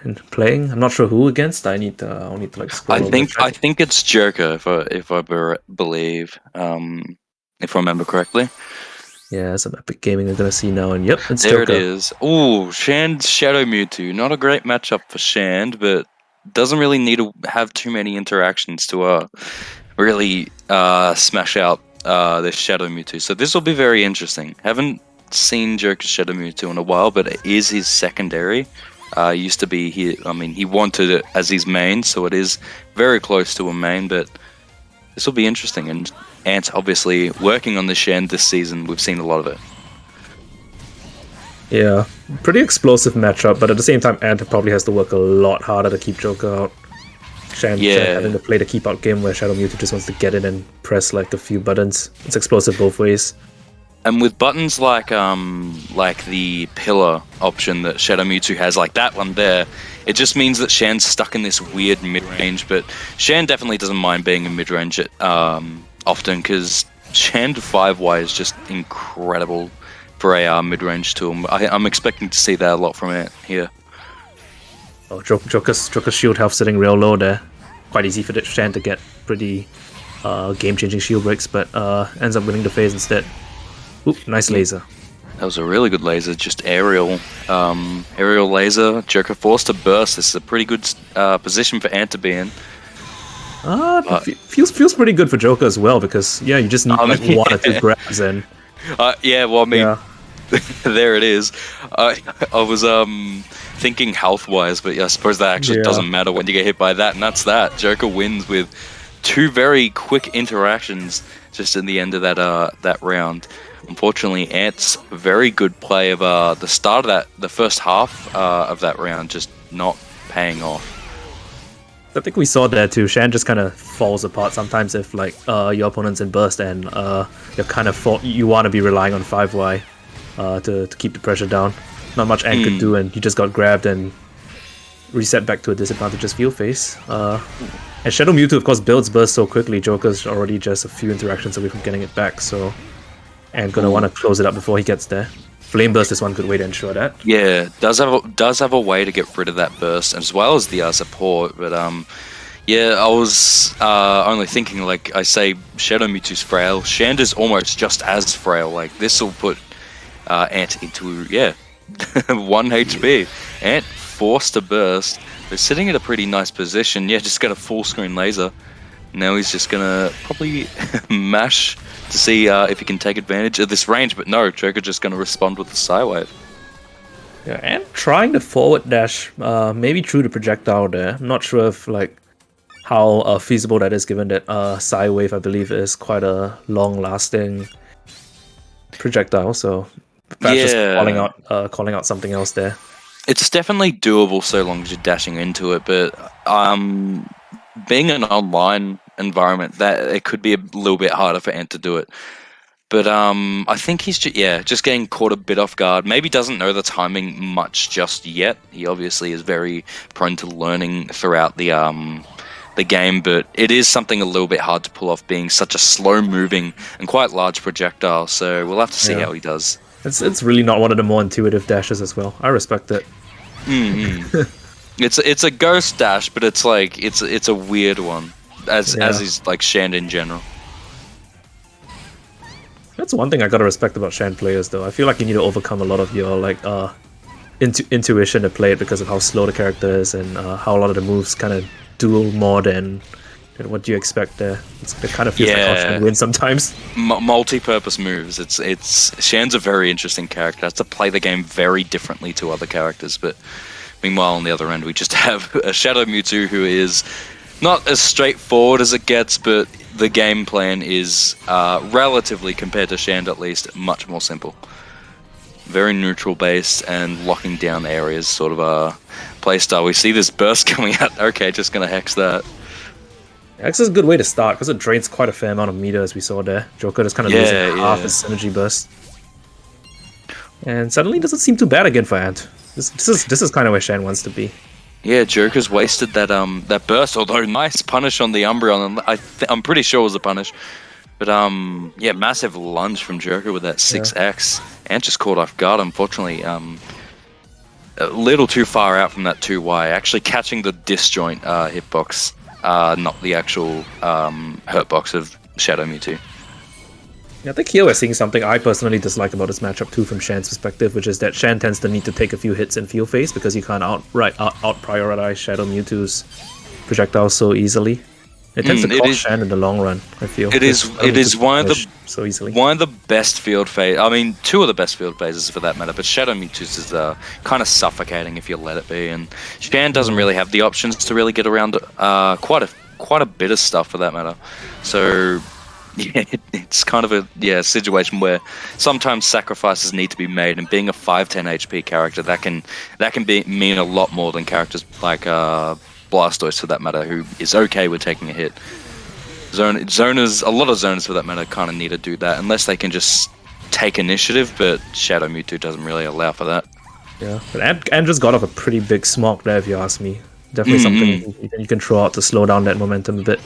and playing. I'm not sure who against. I'll need to like I scroll over. think I think it's Joker believe, if I remember correctly. Yeah, some epic gaming we're gonna see now, and yep, it's There it Joker. is. Ooh, Shand Shadow Mewtwo. Not a great matchup for Shand, but doesn't really need to have too many interactions to really smash out this Shadow Mewtwo. So this will be very interesting. Haven't seen Joker's Shadow Mewtwo in a while, but it is his secondary. Used to be he. I mean, he wanted it as his main, so it is very close to a main. But this will be interesting. And Ant obviously working on the Shand this season. We've seen a lot of it. Yeah, pretty explosive matchup, but at the same time, Ant probably has to work a lot harder to keep Joker out. Shan having Yeah. to play the keep out game where Shadow Mewtwo just wants to get in and press like a few buttons. It's explosive both ways. And with buttons like the pillar option that Shadow Mewtwo has, like that one there, it just means that Shan's stuck in this weird mid range. But Shan definitely doesn't mind being in mid range often because Shan 5Y is just incredible for a mid range tool. I'm expecting to see that a lot from it here. Oh, Joker's shield health sitting real low there. Quite easy for Shan to get pretty game changing shield breaks, but ends up winning the phase instead. Oop, nice laser. That was a really good laser, just aerial laser. Joker forced to burst. This is a pretty good position for Ant to be in. Feels pretty good for Joker as well because yeah, you just need like one or two grabs and yeah, well, I mean, yeah. there it is. I was thinking health wise, but yeah, I suppose that actually doesn't matter when you get hit by that, and that's that. Joker wins with two very quick interactions just in the end of that round. Unfortunately, Ant's very good play of the start of the first half of that round just not paying off. I think we saw that too. Shan just kind of falls apart sometimes if like your opponent's in burst and you're kind of you want to be relying on 5Y to keep the pressure down. Not much Ant could do, and you just got grabbed and reset back to a disadvantageous field phase. And Shadow Mewtwo, of course, builds burst so quickly. Joker's already just a few interactions away from getting it back, so and gonna want to close it up before he gets there. Flame Burst is one good way to ensure that. Yeah, does have a way to get rid of that burst as well as the support, but yeah, I was only thinking, like I say, Shadow Mewtwo's frail. Shand is almost just as frail. Like this will put Ant into 1 HP. Ant forced to burst. They're sitting in a pretty nice position. Yeah, just got a full screen laser. Now he's just gonna probably mash to see if he can take advantage of this range, but no, Joker just gonna respond with the Psywave. Yeah, and trying to forward dash, maybe through the projectile there. I'm not sure if like how feasible that is, given that Psywave, I believe, is quite a long-lasting projectile. So perhaps just calling out something else there. It's definitely doable so long as you're dashing into it, but being an online environment, that it could be a little bit harder for Ant to do it. But I think he's just getting caught a bit off guard. Maybe doesn't know the timing much just yet. He obviously is very prone to learning throughout the game, but it is something a little bit hard to pull off, being such a slow-moving and quite large projectile. So we'll have to see how he does. It's really not one of the more intuitive dashes as well. I respect it. It's a ghost dash, but it's like it's a weird one, as is like Shand in general. That's one thing I gotta respect about Shan players, though. I feel like you need to overcome a lot of your like intuition to play it because of how slow the character is and how a lot of the moves kind of do more than what do you expect there. It kind of feels like how Shan wins sometimes. Multi-purpose moves. It's Shan's a very interesting character. Has to play the game very differently to other characters, but meanwhile on the other end we just have a Shadow Mewtwo who is not as straightforward as it gets, but the game plan is relatively, compared to Shand at least, much more simple. Very neutral based and locking down areas sort of a playstyle. We see this burst coming out. Okay, just gonna hex that. Hex is a good way to start because it drains quite a fair amount of meter, as we saw there. Joker is kind of losing half his synergy burst. And suddenly it doesn't seem too bad again for Ant. This is kind of where Shan wants to be. Yeah, Joker's wasted that burst, although nice punish on the Umbreon. I'm pretty sure it was a punish. But yeah, massive lunge from Joker with that 6x. Ant just caught off guard, unfortunately. a little too far out from that 2Y, actually catching the disjoint hitbox, not the actual hurtbox of Shadow Mewtwo. Yeah, I think here we're seeing something I personally dislike about this matchup too from Shan's perspective, which is that Shan tends to need to take a few hits in field phase because you can't out-prioritize Shadow Mewtwo's projectiles so easily. It tends to cost Shan in the long run, I feel. It is one of the so easily. One of the best field phase. I mean, two of the best field phases for that matter. But Shadow Mewtwo's is kind of suffocating if you let it be, and Shan doesn't really have the options to really get around quite a bit of stuff for that matter. So yeah, it's kind of a situation where sometimes sacrifices need to be made, and being a 510 HP character that can mean a lot more than characters like Blastoise for that matter, who is okay with taking a hit. Zoners, a lot of zoners for that matter, kind of need to do that unless they can just take initiative. But Shadow Mewtwo doesn't really allow for that. Yeah, but Andrew's got off a pretty big smoke there, if you ask me. Definitely something you can throw out to slow down that momentum a bit.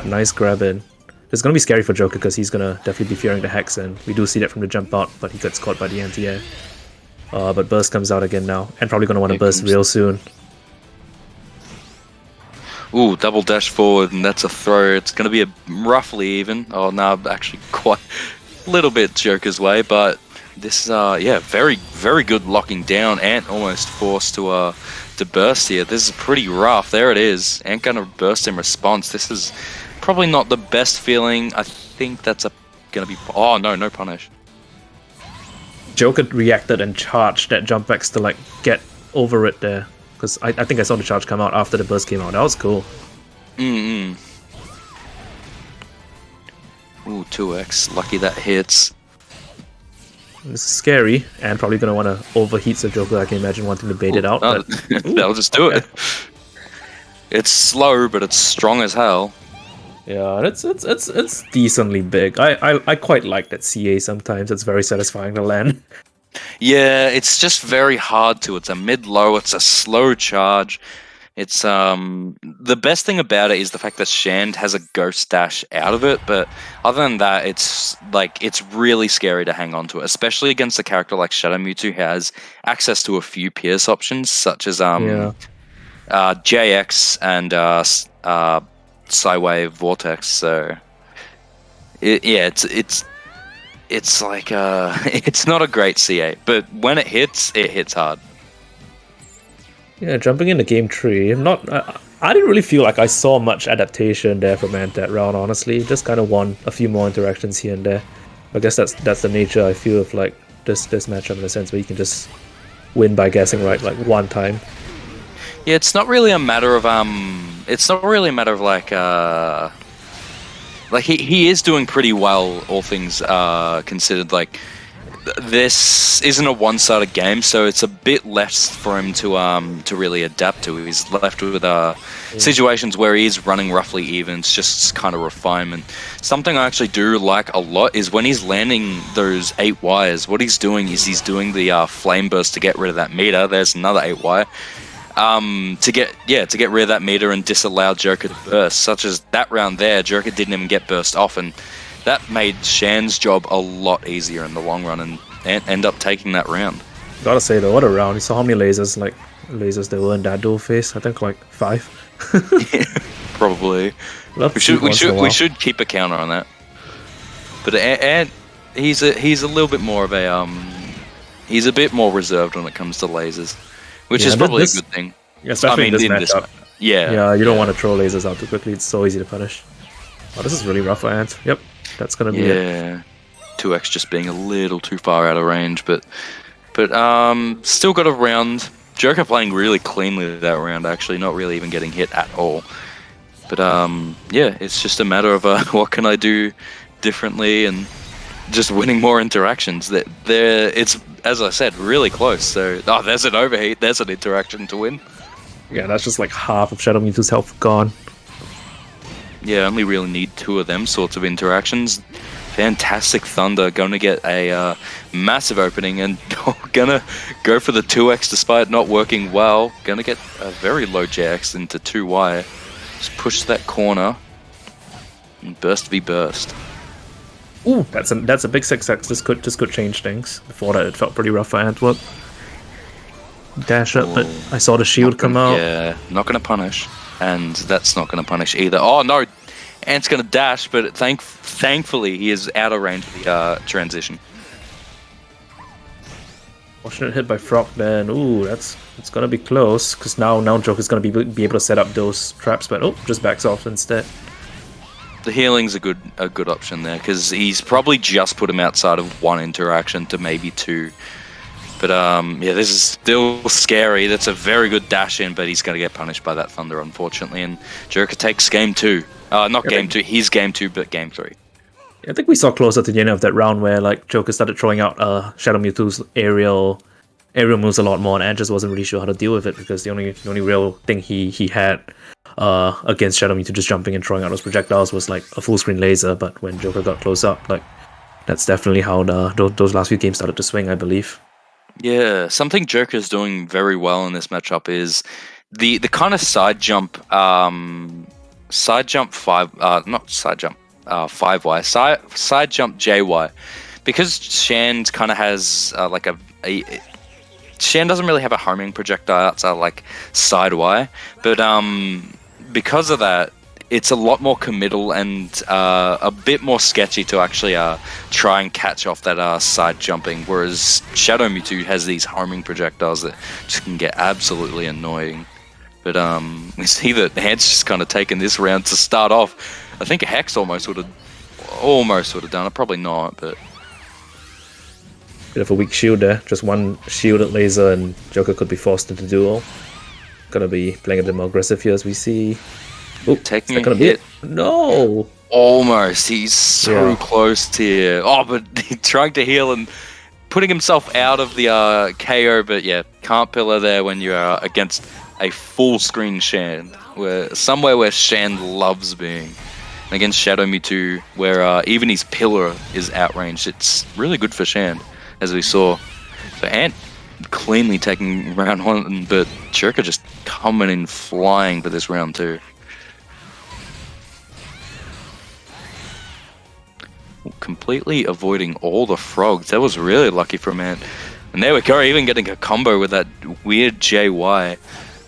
Nice grab in. It's gonna be scary for Joker because he's gonna definitely be fearing the Hex, and we do see that from the jump out, but he gets caught by the anti-air. But Burst comes out again now, and probably gonna want to burst real soon. Ooh, double dash forward, and that's a throw. It's going to be a roughly even. Oh, no, actually quite a little bit Joker's way, but this is, very, very good locking down. Ant almost forced to burst here. This is pretty rough. There it is. Ant going to burst in response. This is probably not the best feeling. I think that's going to be... Oh, no punish. Joker reacted and charged that jump X to, like, get over it there. Because I think I saw the charge come out after the burst came out. That was cool. Ooh, 2x. Lucky that hits. This is scary, and probably going to want to overheat the Joker. I can imagine wanting to bait it out. But... That'll just do it. It's slow, but it's strong as hell. Yeah, it's decently big. I quite like that CA sometimes. It's very satisfying to land. Yeah, it's just very hard to. It's a mid-low, it's a slow charge. It's the best thing about it is the fact that Shand has a ghost dash out of it, but other than that, it's really scary to hang on to it, especially against a character like Shadow Mewtwo who has access to a few pierce options such as JX and Psywave Vortex. So it's like it's not a great CA, but when it hits hard. Yeah, jumping into game 3, I didn't really feel like I saw much adaptation there from Ant that round, honestly. Just kind of won a few more interactions here and there. I guess that's the nature, I feel, of like this matchup in a sense where you can just win by guessing right like one time. Yeah, it's not really a matter of like he is doing pretty well, all things considered. Like, this isn't a one-sided game, so it's a bit less for him to really adapt to. He's left with situations where he is running roughly even. It's just kind of refinement. Something I actually do like a lot is when he's landing those 8 wires. What he's doing is he's doing the flame burst to get rid of that meter. There's another 8 wire. To get rid of that meter and disallow Joker to burst, such as that round there. Joker didn't even get burst off, and that made Shan's job a lot easier in the long run, and end up taking that round. Gotta say though, what a round! You saw how many lasers there were in that dual face? I think like 5. Yeah, probably. We should keep a counter on that. But Ant, he's a little bit more of a he's a bit more reserved when it comes to lasers, which is probably a good thing. Yeah, especially in this matchup. Yeah, you don't want to throw lasers out too quickly. It's so easy to punish. Oh, this is really rough for Ant. Yep, that's gonna be it. 2x just being a little too far out of range, but still got a round. Joker playing really cleanly that round, actually, not really even getting hit at all. But it's just a matter of what can I do differently and just winning more interactions. It's, as I said, really close. So there's an overheat, there's an interaction to win. Yeah, that's just like half of Shadow Mewtwo's health gone. Yeah, only really need 2 of them sorts of interactions. Fantastic Thunder, going to get a massive opening and gonna go for the 2x despite not working well. Gonna get a very low JX into 2Y. Just push that corner and burst v burst. Ooh, that's a big 6x. This could change things. Before that, it felt pretty rough for Antwerp. dash up, but I saw the shield come out. Yeah, not gonna punish, and that's not gonna punish either. Oh no, Ant's gonna dash, but thankfully he is out of range of the transition. Fortunate hit by Frog then. Ooh, it's gonna be close, because now Joker's gonna be able to set up those traps, but just backs off instead. The healing's a good option there, because he's probably just put him outside of one interaction to maybe two. But yeah, this is still scary. That's a very good dash in, but he's going to get punished by that Thunder, unfortunately. And Joker takes game 2. Not game 2, he's game 2, but game 3. I think we saw closer to the end of that round where like Joker started throwing out Shadow Mewtwo's aerial moves a lot more, and Ant just wasn't really sure how to deal with it, because the only real thing he had against Shadow Mewtwo just jumping and throwing out those projectiles was like a full screen laser. But when Joker got close up, like that's definitely how those last few games started to swing, I believe. Yeah, something Joker's doing very well in this matchup is the kind of side jump 5Y, side jump JY, because Shan kind of has like Shan doesn't really have a homing projectile outside like side Y, but because of that, it's a lot more committal and a bit more sketchy to actually try and catch off that side jumping, whereas Shadow Mewtwo has these homing projectiles that just can get absolutely annoying. But we see that Ant's just kind of taken this round to start off. I think a Hex almost would have done it, probably not, but bit of a weak shield there. Just one shielded laser and Joker could be forced into duel. Gonna be playing a bit more aggressive here, as we see. Oop, taking a hit. No! Almost. He's so close here. Oh, but he trying to heal and putting himself out of the KO, but yeah, can't pillar there when you're against a full screen Shan, somewhere where Shan loves being. And against Shadow Mewtwo, where even his pillar is outranged, it's really good for Shan, as we saw. So Ant cleanly taking round 1, but Joker just coming in flying for this round 2. Completely avoiding all the frogs. That was really lucky from Ant. And there we go, even getting a combo with that weird JY.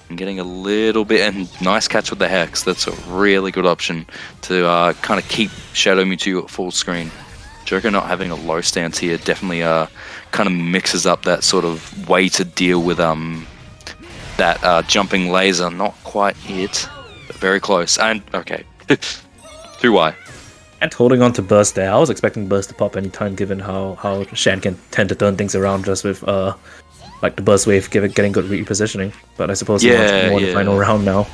And getting a little bit, and nice catch with the Hex. That's a really good option to kind of keep Shadow Mewtwo at full screen. Joker not having a low stance here definitely kind of mixes up that sort of way to deal with that jumping laser. Not quite it, but very close. And okay, 2Y. And holding on to Burst there. I was expecting Burst to pop anytime, given how Shan can tend to turn things around just with like the Burst Wave getting good repositioning. But I suppose he wants more in the final round now.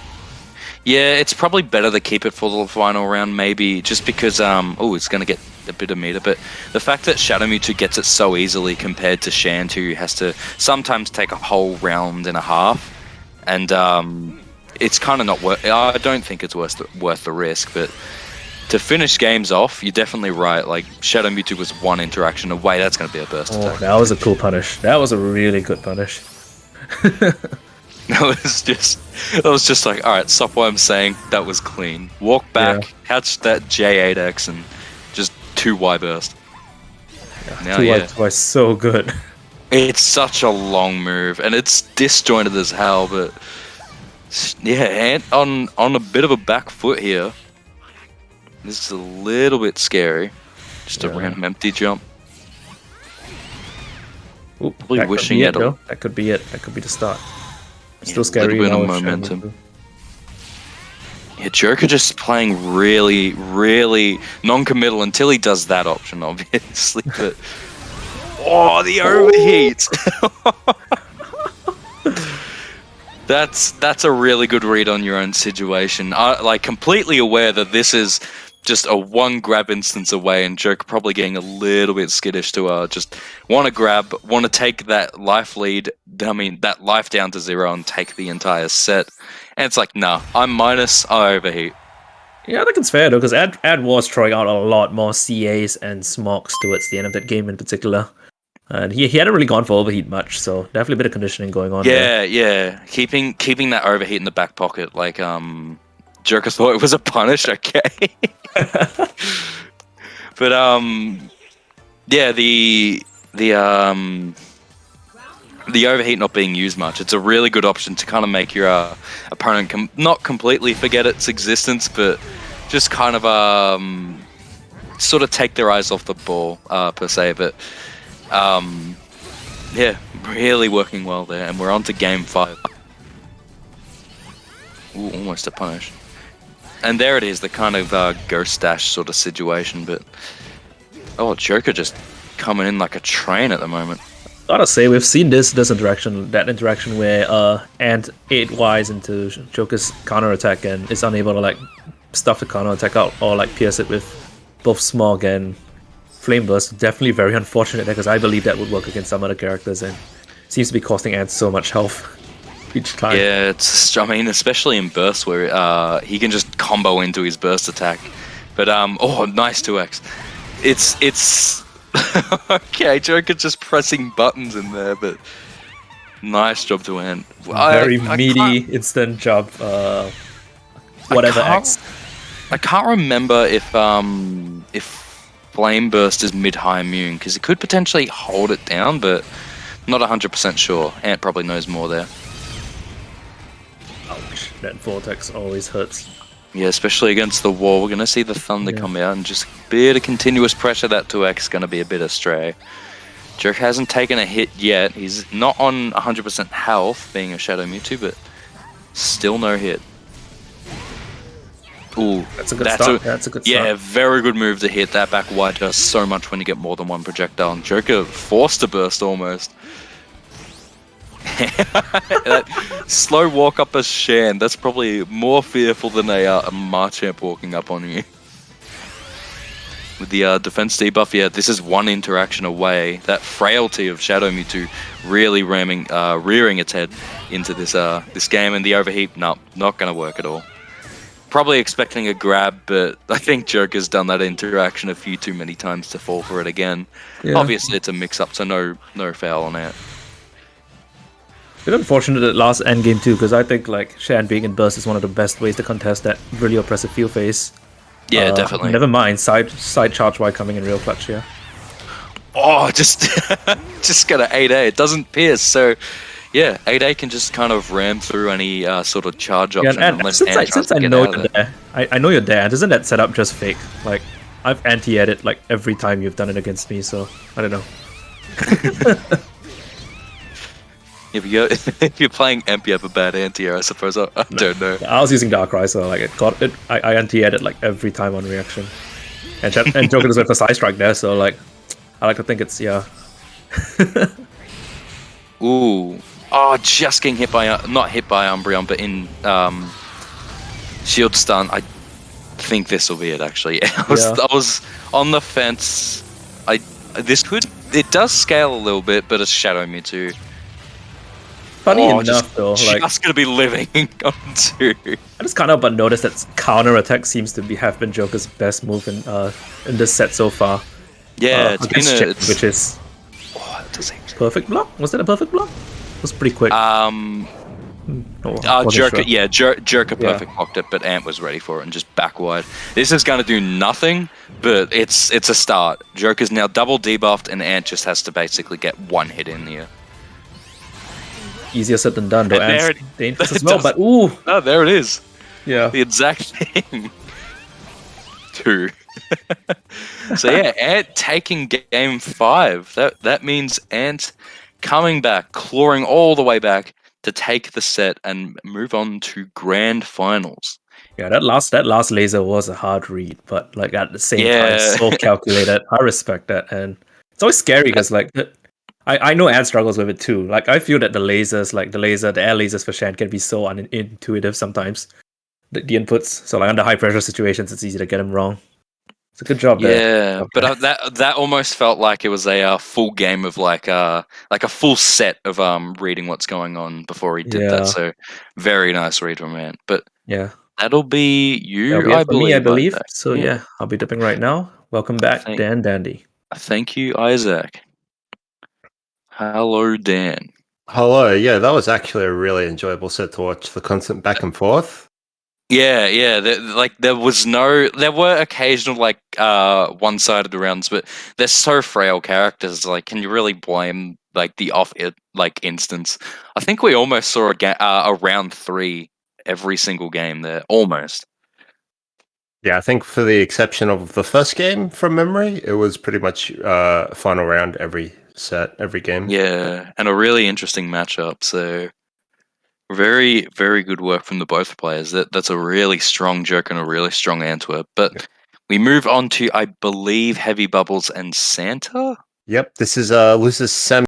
Yeah, it's probably better to keep it for the final round, maybe, just because it's going to get a bit of meter. But the fact that Shadow Mewtwo gets it so easily compared to Shan, who has to sometimes take a whole round and a half, and it's kind of not worth. I don't think it's worth the risk, but to finish games off, you're definitely right. Like, Shadow Mewtwo was one interaction away. That's going to be a burst attack. That was a cool punish. That was a really good punish. That was just like, alright, stop what I'm saying. That was clean. Walk back, catch that J8X, and just 2Y burst. Now, 2Y is so good. It's such a long move, and it's disjointed as hell, but yeah, Ant on a bit of a back foot here. This is a little bit scary. Just a random empty jump. Ooh, probably wishing it. That could be it. That could be the start. Still scary. A little bit of momentum. Yeah, Joker just playing really, really non-committal until he does that option, obviously. But the overheat! That's a really good read on your own situation. Like, completely aware that this is just a one grab instance away, and Joker probably getting a little bit skittish to just want to grab, want to take that life lead, that life down to 0 and take the entire set. And it's like, nah, I'm minus, I overheat. Yeah, I think it's fair though, because Ad was throwing out a lot more CAs and smokes towards the end of that game in particular. And he hadn't really gone for overheat much, so definitely a bit of conditioning going on there. Yeah. Keeping that overheat in the back pocket, like, Joker thought it was a punish, okay. But, yeah, the the overheat not being used much, it's a really good option to kind of make your opponent not completely forget its existence, but just kind of sort of take their eyes off the ball per se. But yeah, really working well there, and we're on to game 5. Ooh, almost a punish. And there it is, the kind of ghost dash sort of situation. But oh, Joker just coming in like a train at the moment. Gotta say, we've seen that interaction where Ant 8Ys into Joker's counter attack and is unable to like stuff the counter attack out or like pierce it with both Smog and Flame Burst. Definitely very unfortunate because I believe that would work against some other characters and seems to be costing Ant so much health each time. Yeah, I mean, especially in Burst where he can just combo into his Burst attack. But oh, nice 2x. It's okay, Joker just pressing buttons in there, but nice job to Ant. Very meaty instant jump. Whatever X. I can't remember if Flame Burst is mid-high immune because it could potentially hold it down, but not 100% sure. Ant probably knows more there. Ouch! That vortex always hurts. Yeah, especially against the wall. We're going to see the Thunder come out and just a bit of continuous pressure. That 2x is going to be a bit astray. Jerk hasn't taken a hit yet. He's not on 100% health, being a Shadow Mewtwo, but still no hit. Ooh, that's a good start. That's a good start. Yeah, very good move to hit. That back wide does so much when you get more than one projectile. And Joker forced to burst almost. That slow walk up a Shan, that's probably more fearful than a Machamp walking up on you. With the defense debuff, yeah, this is one interaction away. That frailty of Shadow Mewtwo really rearing its head into this game, and the overheat, no, not going to work at all. Probably expecting a grab, but I think Joker's done that interaction a few too many times to fall for it again. Yeah. Obviously, it's a mix-up, so no foul on it. It's unfortunate at last endgame too, because I think like Shan being in burst is one of the best ways to contest that really oppressive field phase. Yeah, definitely. Never mind side charge Y coming in real clutch here. Oh, just got an 8A. It doesn't pierce, so yeah, 8A can just kind of ram through any sort of charge option. Yeah, and since I know you're there, I know you're there. Isn't that setup just fake? Like I've anti-edit like every time you've done it against me, so I don't know. If you're playing MP, you have a bad anti-air, I suppose. I don't know. I was using Darkrai, so like I anti-edit like every time on reaction. And Joker does went for Side Strike there, so like I like to think it's Ooh. Oh, just getting hit by not hit by Umbreon, but in shield stun. I think this will be it actually. I was on the fence. It does scale a little bit, but it's Shadow Mewtwo. Funny enough, though, like just gonna be living onto. I just can't help but notice that counter attack seems to have been Joker's best move in this set so far. Yeah, it's been which is perfect block. Was that a perfect block? It was pretty quick. Jerker perfect blocked it, but Ant was ready for it and just back wide. This is gonna do nothing, but it's a start. Joker's now double debuffed, and Ant just has to basically get one hit in here. Easier said than done, though. Ant's dangerous as well, but ooh! No, there it is. Yeah. The exact thing. 2. So yeah, Ant taking game 5. That means Ant coming back, clawing all the way back to take the set and move on to grand finals. Yeah, that last laser was a hard read, but like at the same time, so calculated. I respect that, and it's always scary because like. I know Ant struggles with it too. Like I feel that the lasers, like the air lasers for Shan can be so unintuitive sometimes. The inputs, so like under high pressure situations, it's easy to get them wrong. It's a good job there. Yeah, but that almost felt like it was a full game of like a full set of reading what's going on before he did that. So very nice read from Ant. But yeah, that'll be you. I believe. So yeah, I'll be dipping right now. Welcome back, Dan Dandy. Thank you, Isaac. Hello, Dan. Hello. Yeah, that was actually a really enjoyable set to watch. The constant back and forth. Yeah. There were occasional one-sided rounds, but they're so frail characters. Like, can you really blame like the off it like instance. I think we almost saw a round 3 every single game there, almost. Yeah, I think for the exception of the first game from memory, it was pretty much final round every set, every game. Yeah, and a really interesting matchup. So very, very good work from the both players. That's a really strong Joke and a really strong Antwerp. But we move on to, I believe, Heavy Bubbles and Santa. Yep, this is loses semi